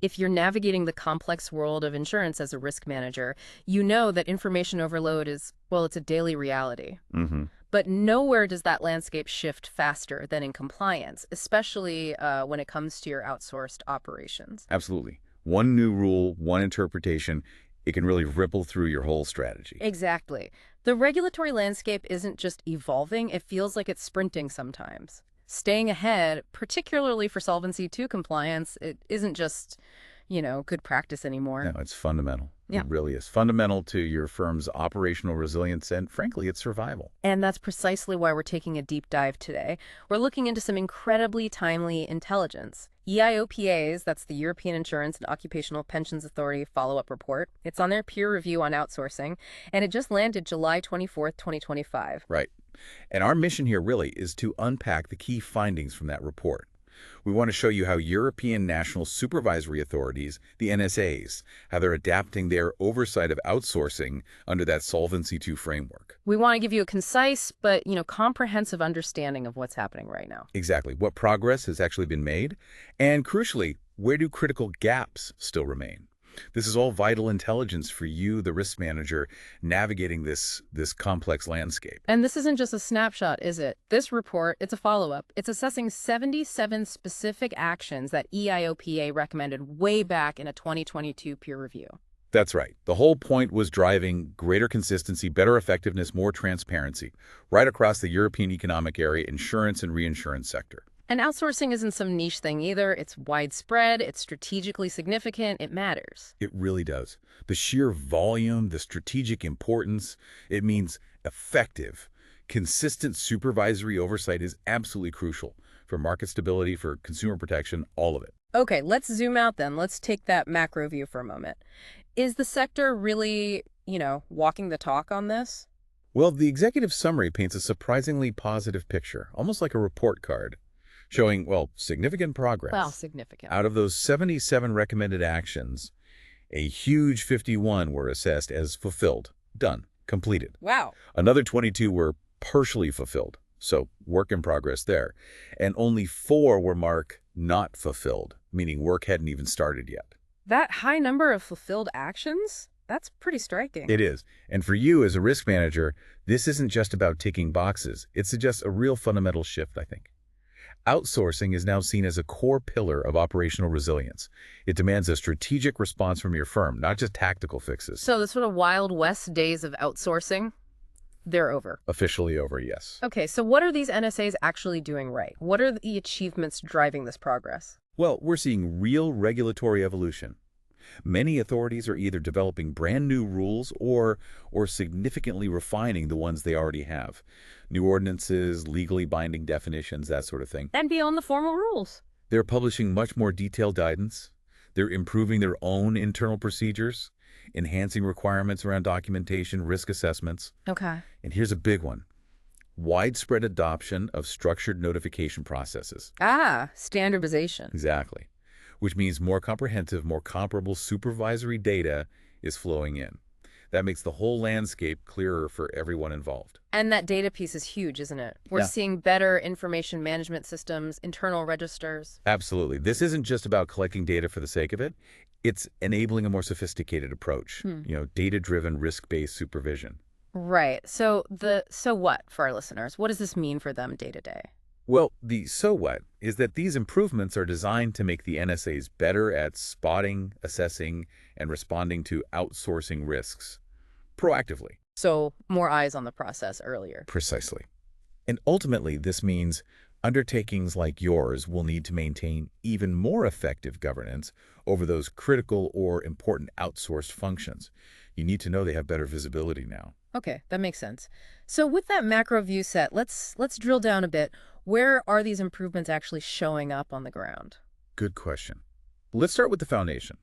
If you're navigating the complex world of insurance as a risk manager, you know that information overload is, well, it's a daily reality. Mm-hmm. But nowhere does that landscape shift faster than in compliance, especially when it comes to your outsourced operations. Absolutely. One new rule, one interpretation, it can really ripple through your whole strategy. Exactly. The regulatory landscape isn't just evolving, it feels like it's sprinting sometimes. Staying ahead, particularly for Solvency II compliance, it isn't just, good practice anymore. No, it's fundamental. Yeah. It really is fundamental to your firm's operational resilience and, frankly, its survival. And that's precisely why we're taking a deep dive today. We're looking into some incredibly timely intelligence. EIOPA's, that's the European Insurance and Occupational Pensions Authority follow-up report. It's on their peer review on outsourcing, and it just landed July 24th, 2025. Right. And our mission here really is to unpack the key findings from that report. We want to show you how European national supervisory authorities, the NSAs, how they're adapting their oversight of outsourcing under that Solvency II framework. We want to give you a concise but, comprehensive understanding of what's happening right now. Exactly. What progress has actually been made, and crucially, where do critical gaps still remain? This is all vital intelligence for you, the risk manager, navigating this complex landscape. And this isn't just a snapshot, is it? This report, it's a follow-up. It's assessing 77 specific actions that EIOPA recommended way back in a 2022 peer review. That's right. The whole point was driving greater consistency, better effectiveness, more transparency, right across the European Economic Area insurance and reinsurance sector. And outsourcing isn't some niche thing either. It's widespread, it's strategically significant, it matters. It really does. The sheer volume, the strategic importance, it means effective, consistent supervisory oversight is absolutely crucial for market stability, for consumer protection, all of it. Okay, let's zoom out then. Let's take that macro view for a moment. Is the sector really, walking the talk on this? Well, the executive summary paints a surprisingly positive picture, almost like a report card, showing, significant progress. Well, significant. Out of those 77 recommended actions, a huge 51 were assessed as fulfilled, done, completed. Wow. Another 22 were partially fulfilled, so work in progress there. And only 4 were marked not fulfilled, meaning work hadn't even started yet. That high number of fulfilled actions? That's pretty striking. It is. And for you as a risk manager, this isn't just about ticking boxes. It suggests a real fundamental shift, I think. Outsourcing is now seen as a core pillar of operational resilience. It demands a strategic response from your firm, not just tactical fixes. So the sort of Wild West days of outsourcing, they're over. Officially over, yes. Okay, so what are these NSAs actually doing right? What are the achievements driving this progress? Well, we're seeing real regulatory evolution. Many authorities are either developing brand new rules or significantly refining the ones they already have. New ordinances, legally binding definitions, that sort of thing. And beyond the formal rules. They're publishing much more detailed guidance. They're improving their own internal procedures, enhancing requirements around documentation, risk assessments. Okay. And here's a big one. Widespread adoption of structured notification processes. Standardization. Exactly. Which means more comprehensive, more comparable supervisory data is flowing in. That makes the whole landscape clearer for everyone involved. And that data piece is huge, isn't it? We're seeing better information management systems, internal registers. Absolutely. This isn't just about collecting data for the sake of it. It's enabling a more sophisticated approach, data-driven, risk-based supervision. Right. So what for our listeners? What does this mean for them day to day? Well, the so what is that these improvements are designed to make the NSAs better at spotting, assessing, and responding to outsourcing risks proactively. So more eyes on the process earlier. Precisely. And ultimately, this means undertakings like yours will need to maintain even more effective governance over those critical or important outsourced functions. You need to know they have better visibility now. Okay, that makes sense. So with that macro view set, let's drill down a bit. Where are these improvements actually showing up on the ground? Good question. Let's start with the foundation,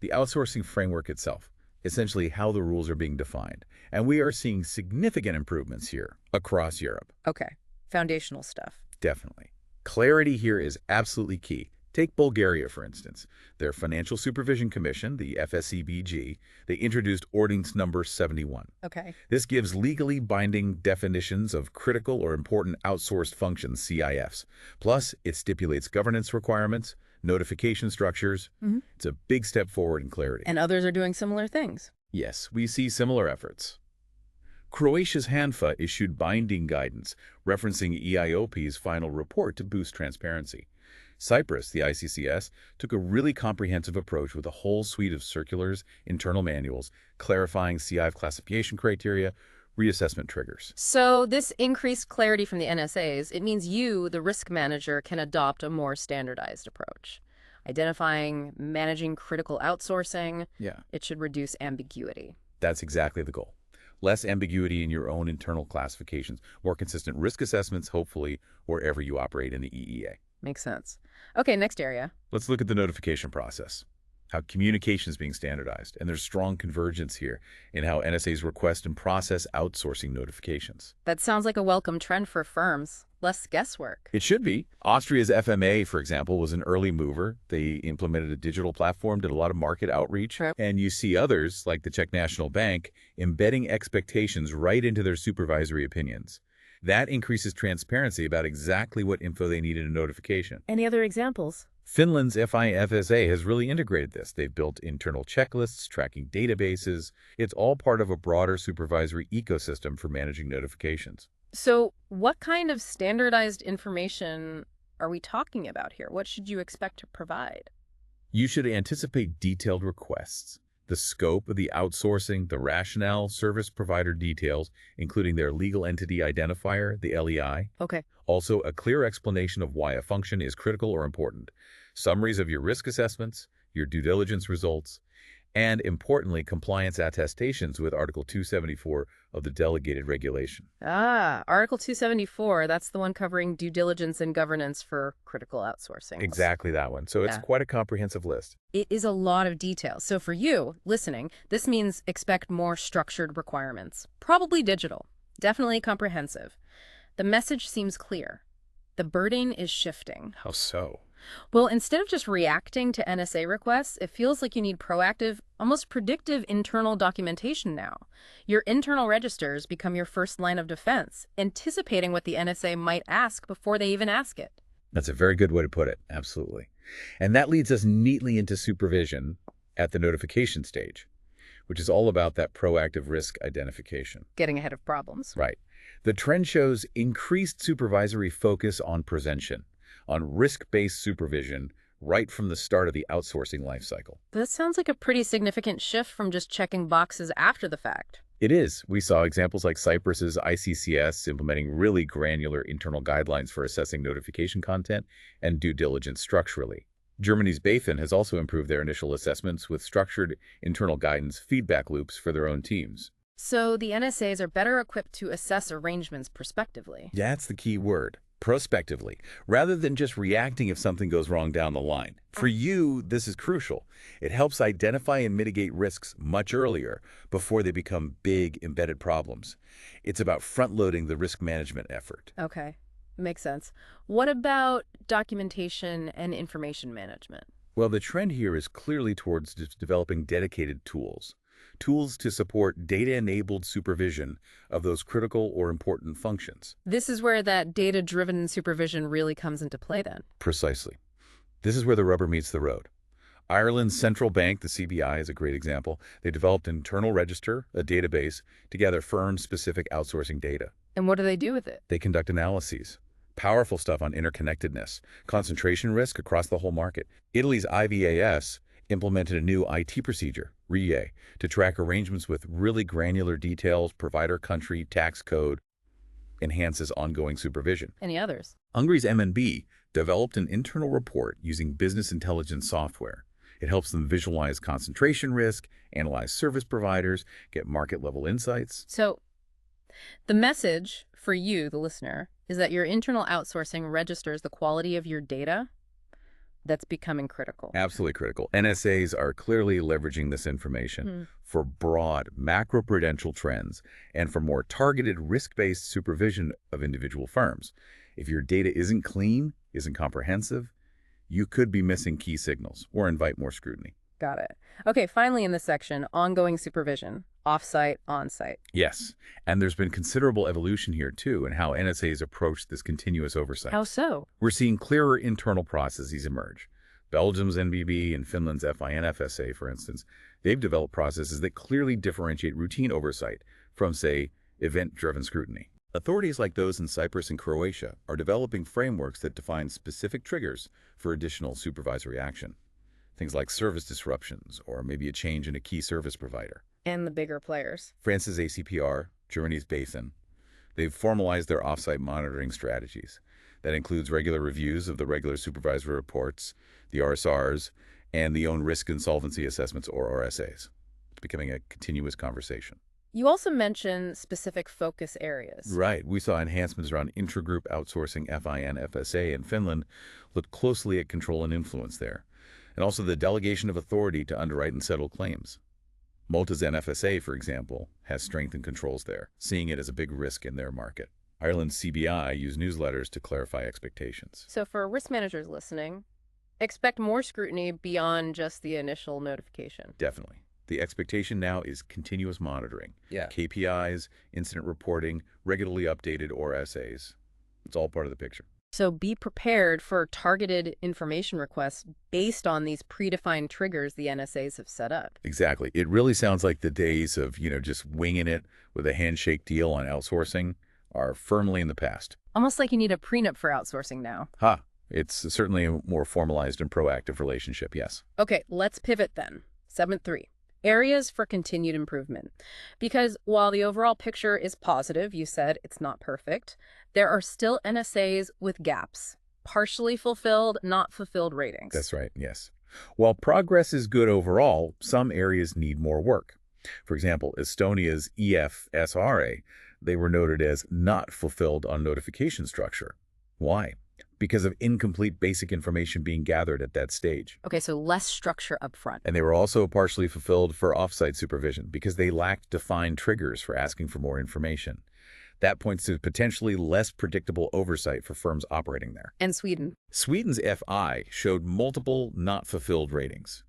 the outsourcing framework itself, essentially how the rules are being defined. And we are seeing significant improvements here across Europe. Okay, foundational stuff. Definitely. Clarity here is absolutely key. Take Bulgaria, for instance. Their Financial Supervision Commission, the FSCBG, they introduced Ordinance Number 71. Okay. This gives legally binding definitions of critical or important outsourced functions, CIFs. Plus, it stipulates governance requirements, notification structures. It's a big step forward in clarity. And others are doing similar things. Yes, we see similar efforts. Croatia's HANFA issued binding guidance referencing EIOPA's final report to boost transparency. Cyprus, the ICCS, took a really comprehensive approach with a whole suite of circulars, internal manuals, clarifying cie classification criteria, reassessment triggers. So this increased clarity from the NSAs, it means you, the risk manager, can adopt a more standardized approach. Identifying, managing critical outsourcing, it should reduce ambiguity. That's exactly the goal. Less ambiguity in your own internal classifications, more consistent risk assessments, hopefully, wherever you operate in the EEA. Makes sense. Okay, next area. Let's look at the notification process, how communication is being standardized, and there's strong convergence here in how NSAs request and process outsourcing notifications. That sounds like a welcome trend for firms. Less guesswork. It should be. Austria's FMA, for example, was an early mover. They implemented a digital platform, did a lot of market outreach. True. And you see others, like the Czech National Bank, embedding expectations right into their supervisory opinions. That increases transparency about exactly what info they need in a notification. Any other examples? Finland's 𝗵𝗡 has really integrated this. They've built internal checklists, tracking databases. It's all part of a broader supervisory ecosystem for managing notifications. So what kind of standardized information are we talking about here? What should you expect to provide? You should anticipate detailed requests, the scope of the outsourcing, the rationale, service provider details, including their legal entity identifier, the LEI. Okay. Also, a clear explanation of why a function is critical or important, summaries of your risk assessments, your due diligence results, and, importantly, compliance attestations with Article 274 of the delegated regulation. Article 274, that's the one covering due diligence and governance for critical outsourcing. Exactly that one. So it's quite a comprehensive list. It is a lot of details. So for you, listening, this means expect more structured requirements. Probably digital. Definitely comprehensive. The message seems clear. The burden is shifting. How so? Well, instead of just reacting to NSA requests, it feels like you need proactive, almost predictive internal documentation now. Your internal registers become your first line of defense, anticipating what the NSA might ask before they even ask it. That's a very good way to put it. Absolutely. And that leads us neatly into supervision at the notification stage, which is all about that proactive risk identification. Getting ahead of problems. Right. The trend shows increased supervisory focus on prevention, on risk-based supervision right from the start of the outsourcing lifecycle. That sounds like a pretty significant shift from just checking boxes after the fact. It is. We saw examples like Cyprus's ICCS implementing really granular internal guidelines for assessing notification content and due diligence structurally. Germany's BaFin has also improved their initial assessments with structured internal guidance feedback loops for their own teams. So the NSAs are better equipped to assess arrangements prospectively. That's the key word. Prospectively, rather than just reacting if something goes wrong down the line. For you, this is crucial. It helps identify and mitigate risks much earlier, before they become big, embedded problems. It's about front-loading the risk management effort. Okay, makes sense. What about documentation and information management? Well, the trend here is clearly towards developing dedicated tools to support data-enabled supervision of those critical or important functions. This is where that data-driven supervision really comes into play then. Precisely. This is where the rubber meets the road. Ireland's central bank, the CBI, is a great example. They developed an internal register, a database, to gather firm-specific outsourcing data. And what do they do with it? They conduct analyses. Powerful stuff on interconnectedness, concentration risk across the whole market. Italy's IVAS implemented a new IT procedure, RIE, to track arrangements with really granular details, provider country, tax code, enhances ongoing supervision. Any others? Hungary's MNB developed an internal report using business intelligence software. It helps them visualize concentration risk, analyze service providers, get market-level insights. So the message for you, the listener, is that your internal outsourcing registers the quality of your data. That's becoming critical. Absolutely critical. NSAs are clearly leveraging this information for broad macroprudential trends and for more targeted risk-based supervision of individual firms. If your data isn't clean, isn't comprehensive, you could be missing key signals or invite more scrutiny. Got it. Okay, finally in this section, ongoing supervision, off-site, on-site. Yes, and there's been considerable evolution here too in how NSAs approach this continuous oversight. How so? We're seeing clearer internal processes emerge. Belgium's NBB and Finland's 𝗵𝗺𝗺𝗺, for instance, they've developed processes that clearly differentiate routine oversight from, say, event-driven scrutiny. Authorities like those in Cyprus and Croatia are developing frameworks that define specific triggers for additional supervisory action. Things like service disruptions or maybe a change in a key service provider. And the bigger players. France's ACPR, Germany's 𝗡𝘃𝘁, they've formalized their off-site monitoring strategies. That includes regular reviews of the regular supervisory reports, the RSRs, and the own risk and solvency assessments, or RSAs. It's becoming a continuous conversation. You also mentioned specific focus areas. Right. We saw enhancements around intragroup outsourcing 𝗵𝗺𝗺𝗺 in Finland looked closely at control and influence there, and also the delegation of authority to underwrite and settle claims. Malta's NFSA, for example, has strengthened controls there, seeing it as a big risk in their market. Ireland's CBI used newsletters to clarify expectations. So for risk managers listening, expect more scrutiny beyond just the initial notification. Definitely. The expectation now is continuous monitoring. Yeah. KPIs, incident reporting, regularly updated RSAs. It's all part of the picture. So be prepared for targeted information requests based on these predefined triggers the NSAs have set up. Exactly. It really sounds like the days of, just winging it with a handshake deal on outsourcing are firmly in the past. Almost like you need a prenup for outsourcing now. It's certainly a more formalized and proactive relationship, yes. Okay, let's pivot then. Segment 3. Areas for continued improvement. Because while the overall picture is positive, you said it's not perfect, there are still NSAs with gaps. Partially fulfilled, not fulfilled ratings. That's right, yes. While progress is good overall, some areas need more work. For example, Estonia's EFSRA, they were noted as not fulfilled on notification structure. Why? Because of incomplete basic information being gathered at that stage. Okay, so less structure up front. And they were also partially fulfilled for off-site supervision because they lacked defined triggers for asking for more information. That points to potentially less predictable oversight for firms operating there. And Sweden. Sweden's FI showed multiple not fulfilled ratings.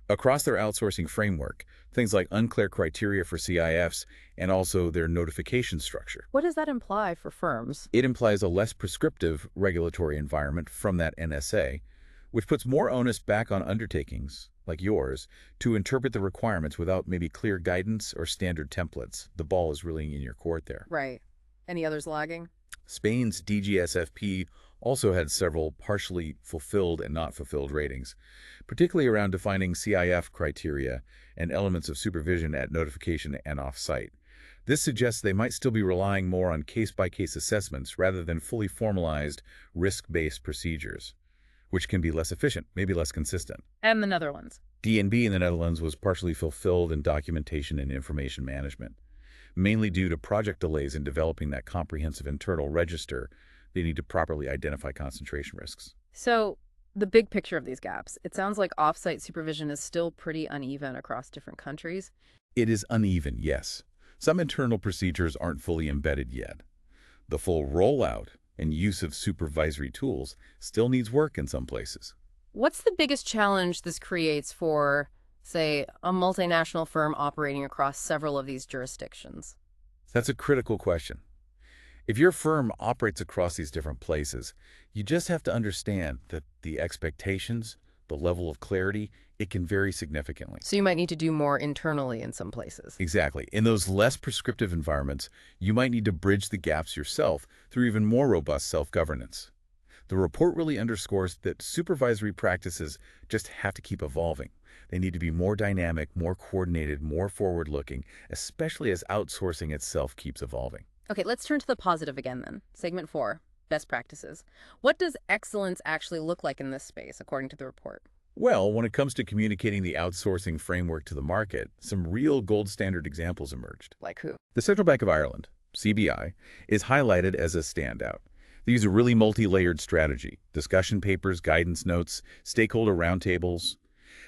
Across their outsourcing framework, things like unclear criteria for CIFs and also their notification structure. What does that imply for firms? It implies a less prescriptive regulatory environment from that NSA, which puts more onus back on undertakings, like yours, to interpret the requirements without maybe clear guidance or standard templates. The ball is really in your court there. Right. Any others lagging? Spain's DGSFP also had several partially fulfilled and not fulfilled ratings, particularly around defining CIF criteria and elements of supervision at notification and off-site. This suggests they might still be relying more on case-by-case assessments rather than fully formalized risk-based procedures, which can be less efficient, maybe less consistent. And the Netherlands. DNB in the Netherlands was partially fulfilled in documentation and information management, mainly due to project delays in developing that comprehensive internal register. They need to properly identify concentration risks. So the big picture of these gaps, it sounds like off-site supervision is still pretty uneven across different countries. It is uneven, yes. Some internal procedures aren't fully embedded yet. The full rollout and use of supervisory tools still needs work in some places. What's the biggest challenge this creates for, say, a multinational firm operating across several of these jurisdictions? That's a critical question. If your firm operates across these different places, you just have to understand that the expectations, the level of clarity, it can vary significantly. So you might need to do more internally in some places. Exactly. In those less prescriptive environments, you might need to bridge the gaps yourself through even more robust self-governance. The report really underscores that supervisory practices just have to keep evolving. They need to be more dynamic, more coordinated, more forward-looking, especially as outsourcing itself keeps evolving. Okay, let's turn to the positive again then. Segment 4, best practices. What does excellence actually look like in this space, according to the report? Well, when it comes to communicating the outsourcing framework to the market, some real gold standard examples emerged. Like who? The Central Bank of Ireland, CBI, is highlighted as a standout. They use a really multi-layered strategy: discussion papers, guidance notes, stakeholder roundtables.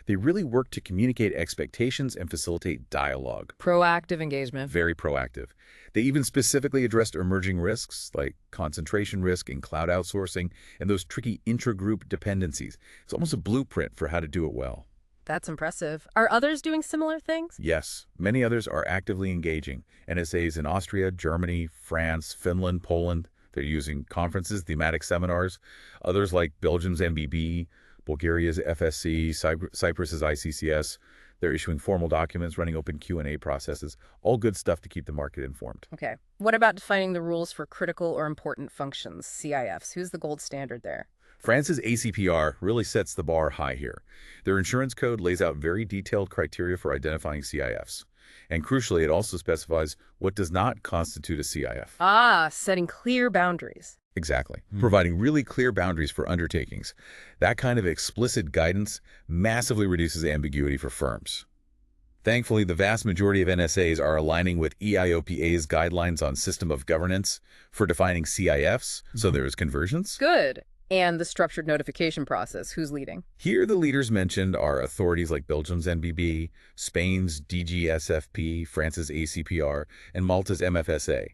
They really work to communicate expectations and facilitate dialogue. Proactive engagement. Very proactive. They even specifically addressed emerging risks like concentration risk in cloud outsourcing and those tricky intragroup dependencies. It's almost a blueprint for how to do it well. That's impressive. Are others doing similar things? Yes, many others are actively engaging. NSAs in Austria, Germany, France, Finland, Poland. They're using conferences, thematic seminars. Others like Belgium's NBB, Bulgaria's FSC, Cyprus's ICCS. They're issuing formal documents, running open Q&A processes. All good stuff to keep the market informed. Okay. What about defining the rules for critical or important functions, CIFs? Who's the gold standard there? France's ACPR really sets the bar high here. Their insurance code lays out very detailed criteria for identifying CIFs. And crucially, it also specifies what does not constitute a CIF. Ah, setting clear boundaries. Exactly. Providing really clear boundaries for undertakings. That kind of explicit guidance massively reduces ambiguity for firms. Thankfully, the vast majority of NSAs are aligning with EIOPA's guidelines on system of governance for defining CIFs, so there's convergence. Good. And the structured notification process, who's leading? Here, the leaders mentioned are authorities like Belgium's NBB, Spain's DGSFP, France's ACPR, and Malta's MFSA.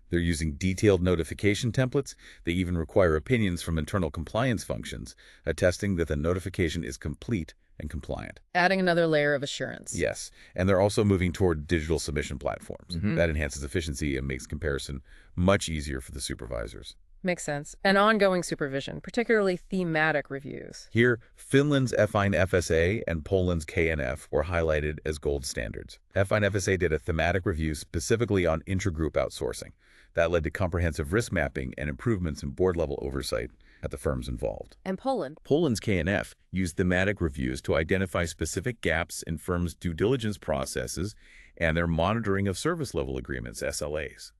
They're using detailed notification templates. They even require opinions from internal compliance functions, attesting that the notification is complete and compliant. Adding another layer of assurance. Yes, and they're also moving toward digital submission platforms. That enhances efficiency and makes comparison much easier for the supervisors. Makes sense. And ongoing supervision, particularly thematic reviews. Here, Finland's FINE-FSA and Poland's KNF were highlighted as gold standards. FINE-FSA did a thematic review specifically on intragroup outsourcing. That led to comprehensive risk mapping and improvements in board-level oversight at the firms involved. And Poland? Poland's KNF used thematic reviews to identify specific gaps in firms' due diligence processes and their monitoring of service-level agreements, SLAs.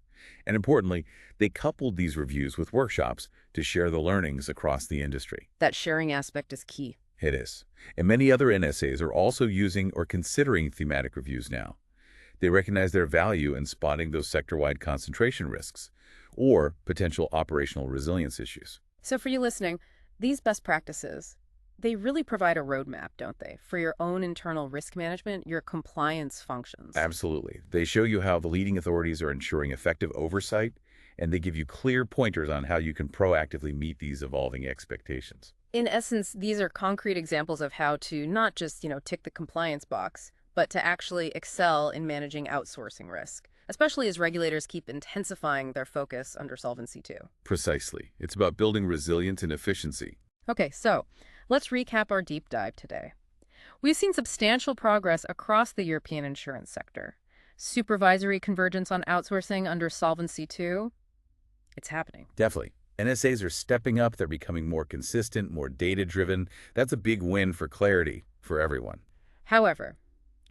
And importantly, they coupled these reviews with workshops to share the learnings across the industry. That sharing aspect is key. It is. And many other NSAs are also using or considering thematic reviews now. They recognize their value in spotting those sector-wide concentration risks or potential operational resilience issues. So for you listening, these best practices, they really provide a roadmap, don't they, for your own internal risk management, your compliance functions. Absolutely. They show you how the leading authorities are ensuring effective oversight, and they give you clear pointers on how you can proactively meet these evolving expectations. In essence, these are concrete examples of how to not just, tick the compliance box, but to actually excel in managing outsourcing risk, especially as regulators keep intensifying their focus under Solvency II. Precisely. It's about building resilience and efficiency. Okay, so let's recap our deep dive today. We've seen substantial progress across the European insurance sector. Supervisory convergence on outsourcing under Solvency II, it's happening. Definitely. NSAs are stepping up. They're becoming more consistent, more data-driven. That's a big win for clarity for everyone. However,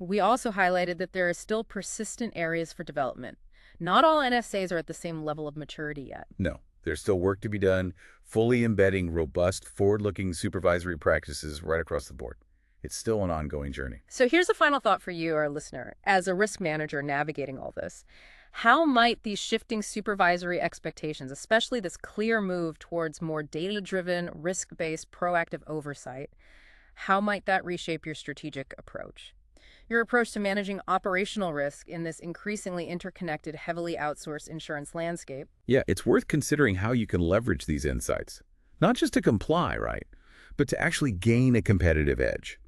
we also highlighted that there are still persistent areas for development. Not all NSAs are at the same level of maturity yet. No, there's still work to be done, fully embedding robust, forward-looking supervisory practices right across the board. It's still an ongoing journey. So here's a final thought for you, our listener. As a risk manager navigating all this, how might these shifting supervisory expectations, especially this clear move towards more data-driven, risk-based, proactive oversight, how might that reshape your strategic approach? Your approach to managing operational risk in this increasingly interconnected, heavily outsourced insurance landscape? Yeah, it's worth considering how you can leverage these insights. Not just to comply, right? But to actually gain a competitive edge.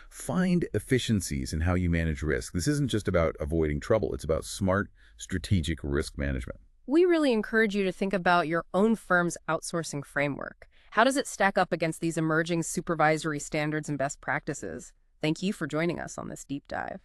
Find efficiencies in how you manage risk. This isn't just about avoiding trouble. It's about smart, strategic risk management. We really encourage you to think about your own firm's outsourcing framework. How does it stack up against these emerging supervisory standards and best practices? Thank you for joining us on this deep dive.